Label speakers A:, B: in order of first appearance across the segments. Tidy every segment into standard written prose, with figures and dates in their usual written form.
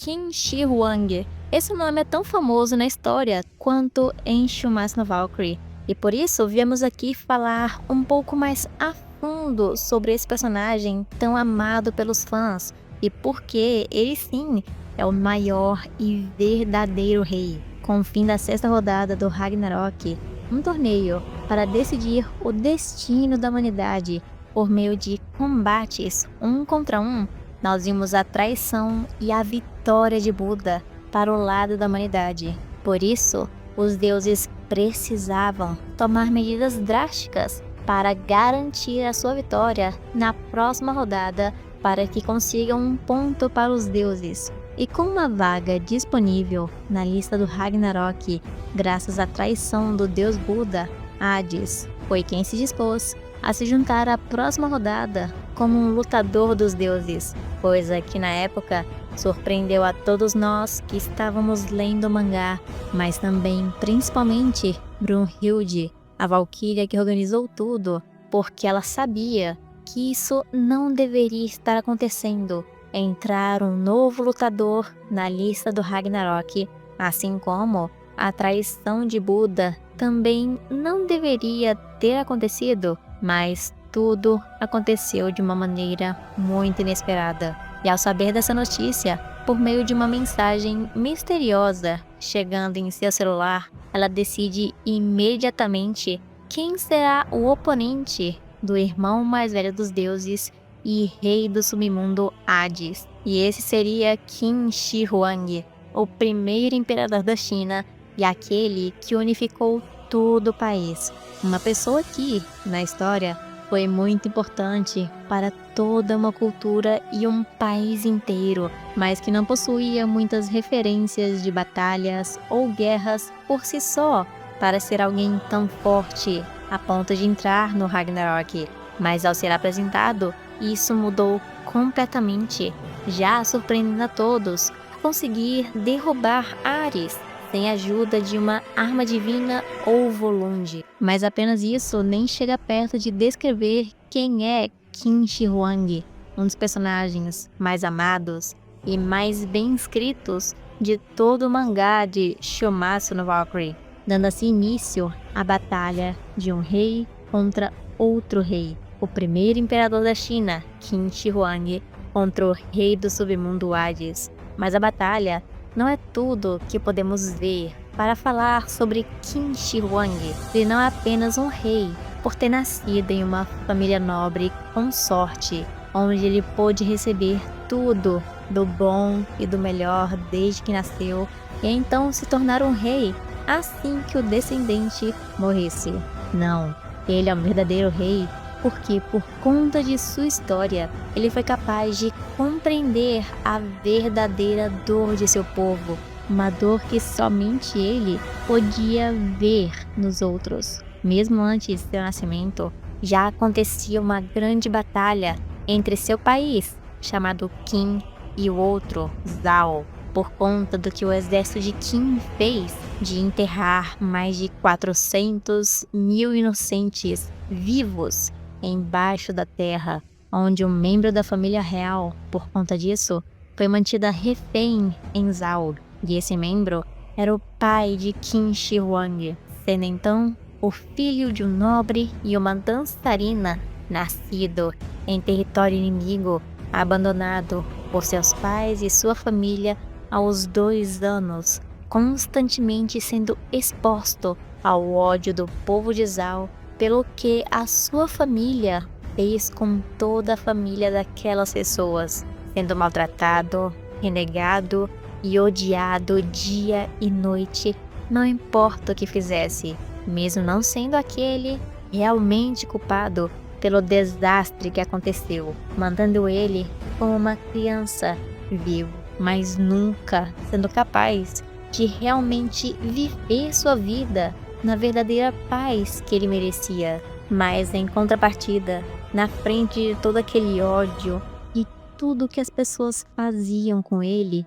A: Qin Shi Huang. Esse nome é tão famoso na história quanto em Shumatsu no Valkyrie, e por isso viemos aqui falar um pouco mais a fundo sobre esse personagem tão amado pelos fãs e porque ele sim é o maior e verdadeiro rei. Com o fim da 6ª rodada do Ragnarok, um torneio para decidir o destino da humanidade por meio de combates 1 contra 1, nós vimos a traição e a vitória de Buda para o lado da humanidade. Por isso, os deuses precisavam tomar medidas drásticas para garantir a sua vitória na próxima rodada para que consigam um ponto para os deuses. E com uma vaga disponível na lista do Ragnarok, graças à traição do deus Buda, Hades foi quem se dispôs a se juntar à próxima rodada como um lutador dos deuses, coisa que na época surpreendeu a todos nós que estávamos lendo o mangá, mas também principalmente Brunhilde, a valquíria que organizou tudo, porque ela sabia que isso não deveria estar acontecendo, entrar um novo lutador na lista do Ragnarok, assim como a traição de Buda também não deveria ter acontecido, mas tudo aconteceu de uma maneira muito inesperada. E ao saber dessa notícia, por meio de uma mensagem misteriosa chegando em seu celular, ela decide imediatamente quem será o oponente do irmão mais velho dos deuses e rei do submundo Hades. E esse seria Qin Shi Huang, o primeiro imperador da China e aquele que unificou todo o país. Uma pessoa que, na história, foi muito importante para toda uma cultura e um país inteiro, mas que não possuía muitas referências de batalhas ou guerras por si só, para ser alguém tão forte a ponto de entrar no Ragnarok. Mas ao ser apresentado, isso mudou completamente, já surpreendendo a todos a conseguir derrubar Ares sem a ajuda de uma arma divina ou Volund. Mas apenas isso nem chega perto de descrever quem é Qin Shi Huang, um dos personagens mais amados e mais bem escritos de todo o mangá de Shumatsu no Valkyrie, dando assim início à batalha de um rei contra outro rei, o primeiro imperador da China, Qin Shi Huang, contra o rei do submundo Hades. Mas a batalha não é tudo que podemos ver para falar sobre Qin Shi Huang. Ele não é apenas um rei por ter nascido em uma família nobre com sorte, onde ele pôde receber tudo do bom e do melhor desde que nasceu, e então se tornar um rei assim que o descendente morresse. Não, ele é um verdadeiro rei porque, por conta de sua história, ele foi capaz de compreender a verdadeira dor de seu povo, uma dor que somente ele podia ver nos outros. Mesmo antes de seu nascimento, já acontecia uma grande batalha entre seu país, chamado Qin, e o outro, Zhao, por conta do que o exército de Qin fez de enterrar mais de 400 mil inocentes vivos embaixo da terra, onde um membro da família real, por conta disso, foi mantida refém em Zhao. E esse membro era o pai de Qin Shi Huang, sendo então o filho de um nobre e uma dançarina nascido em território inimigo, abandonado por seus pais e sua família aos 2 anos, constantemente sendo exposto ao ódio do povo de Zhao pelo que a sua família fez com toda a família daquelas pessoas, sendo maltratado, renegado e odiado dia e noite, não importa o que fizesse, mesmo não sendo aquele realmente culpado pelo desastre que aconteceu, mandando ele como uma criança vivo, mas nunca sendo capaz de realmente viver sua vida na verdadeira paz que ele merecia. Mas em contrapartida, na frente de todo aquele ódio e tudo que as pessoas faziam com ele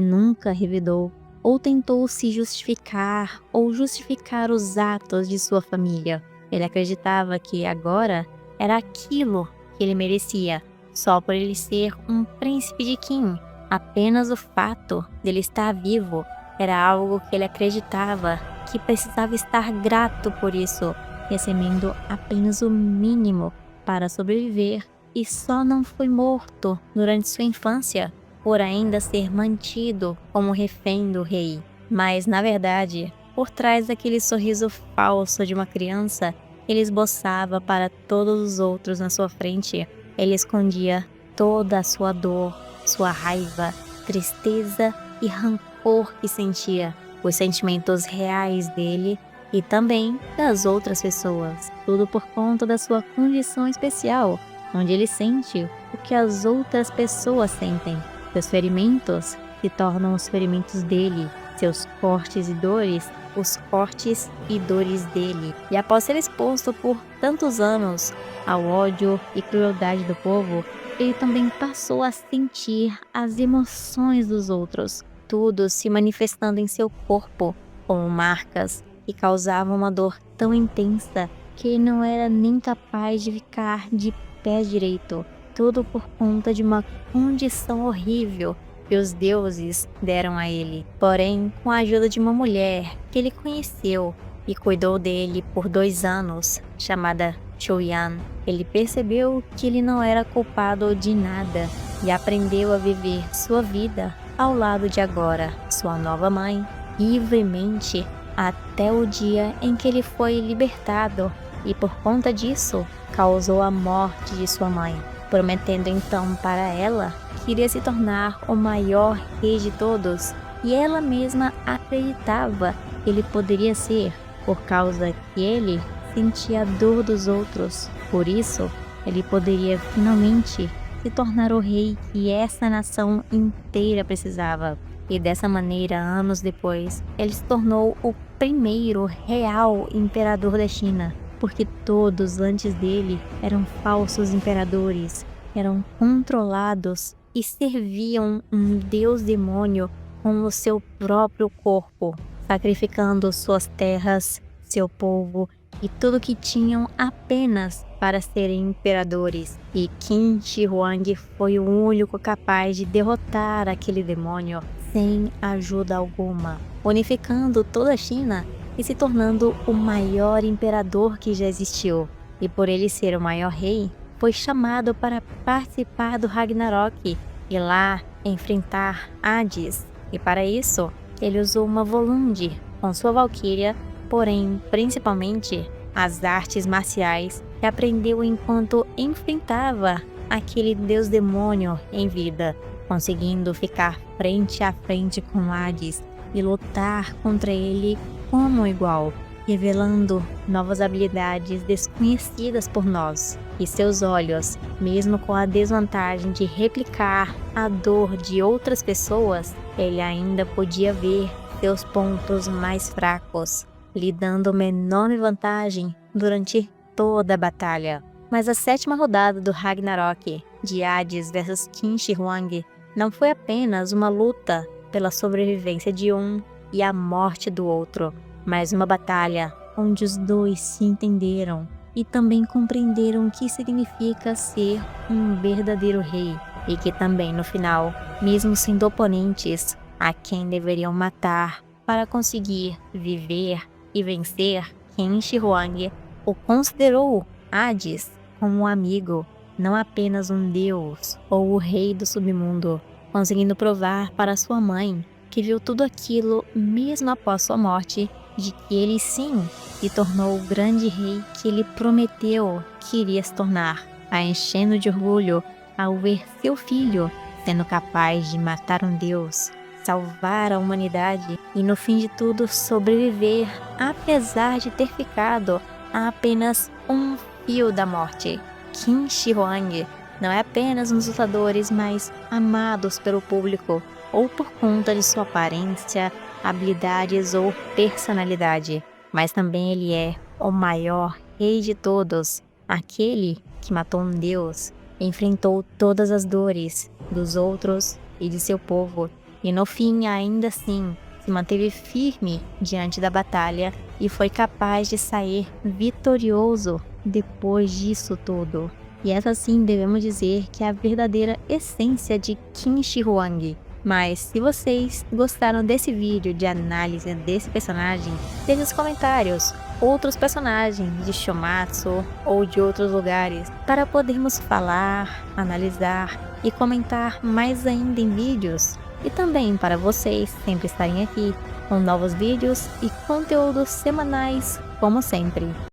A: nunca revidou ou tentou se justificar ou justificar os atos de sua família. Ele acreditava que agora era aquilo que ele merecia, só por ele ser um príncipe de Qin, Apenas o fato dele estar vivo era algo que ele acreditava que precisava estar grato por isso, recebendo apenas o mínimo para sobreviver, e só não foi morto durante sua infância por ainda ser mantido como refém do rei. Mas, na verdade, por trás daquele sorriso falso de uma criança que ele esboçava para todos os outros na sua frente, ele escondia toda a sua dor, sua raiva, tristeza e rancor que sentia, os sentimentos reais dele e também das outras pessoas. Tudo por conta da sua condição especial, onde ele sente o que as outras pessoas sentem. Seus ferimentos se tornam os ferimentos dele, seus cortes e dores, os cortes e dores dele. E após ser exposto por tantos anos ao ódio e crueldade do povo, ele também passou a sentir as emoções dos outros, tudo se manifestando em seu corpo, como marcas que causavam uma dor tão intensa que ele não era nem capaz de ficar de pé direito, tudo por conta de uma condição horrível que os deuses deram a ele. Porém, com a ajuda de uma mulher que ele conheceu e cuidou dele por 2 anos, chamada Choyan, ele percebeu que ele não era culpado de nada e aprendeu a viver sua vida ao lado de agora, sua nova mãe, livremente até o dia em que ele foi libertado e por conta disso causou a morte de sua mãe, prometendo então para ela que iria se tornar o maior rei de todos, e ela mesma acreditava que ele poderia ser, por causa que ele sentia a dor dos outros. Por isso, ele poderia finalmente se tornar o rei que essa nação inteira precisava. E dessa maneira, anos depois, ele se tornou o primeiro real imperador da China, porque todos antes dele eram falsos imperadores, eram controlados e serviam um deus demônio com o seu próprio corpo, sacrificando suas terras, seu povo e tudo que tinham apenas para serem imperadores. E Qin Shi Huang foi o único capaz de derrotar aquele demônio sem ajuda alguma, unificando toda a China e se tornando o maior imperador que já existiu. E por ele ser o maior rei, foi chamado para participar do Ragnarok e lá enfrentar Hades. E para isso, ele usou uma Volund com sua valquíria, porém principalmente as artes marciais que aprendeu enquanto enfrentava aquele deus demônio em vida, conseguindo ficar frente a frente com Hades e lutar contra ele como um igual, revelando novas habilidades desconhecidas por nós. E seus olhos, mesmo com a desvantagem de replicar a dor de outras pessoas, ele ainda podia ver seus pontos mais fracos, lhe dando uma enorme vantagem durante toda a batalha. Mas a 7ª rodada do Ragnarok, de Hades versus Qin Shi Huang, não foi apenas uma luta pela sobrevivência de um e a morte do outro, mas uma batalha onde os dois se entenderam e também compreenderam o que significa ser um verdadeiro rei, e que também no final, mesmo sendo oponentes a quem deveriam matar para conseguir viver e vencer, Qin Shi Huang o considerou Hades como um amigo, não apenas um deus ou o rei do submundo, conseguindo provar para sua mãe, que viu tudo aquilo mesmo após sua morte, de que ele sim se tornou o grande rei que ele prometeu que iria se tornar, a enchendo de orgulho ao ver seu filho sendo capaz de matar um deus, salvar a humanidade e no fim de tudo sobreviver, apesar de ter ficado a apenas um fio da morte. Qin Shi Huang não é apenas um dos lutadores mais amados pelo público, ou por conta de sua aparência, habilidades ou personalidade, mas também ele é o maior rei de todos, aquele que matou um deus, enfrentou todas as dores dos outros e de seu povo, e no fim ainda assim se manteve firme diante da batalha e foi capaz de sair vitorioso depois disso tudo. E essa sim devemos dizer que é a verdadeira essência de Qin Shi Huang, Mas se vocês gostaram desse vídeo de análise desse personagem, deixe nos comentários outros personagens de Shumatsu ou de outros lugares para podermos falar, analisar e comentar mais ainda em vídeos. E também para vocês sempre estarem aqui com novos vídeos e conteúdos semanais, como sempre.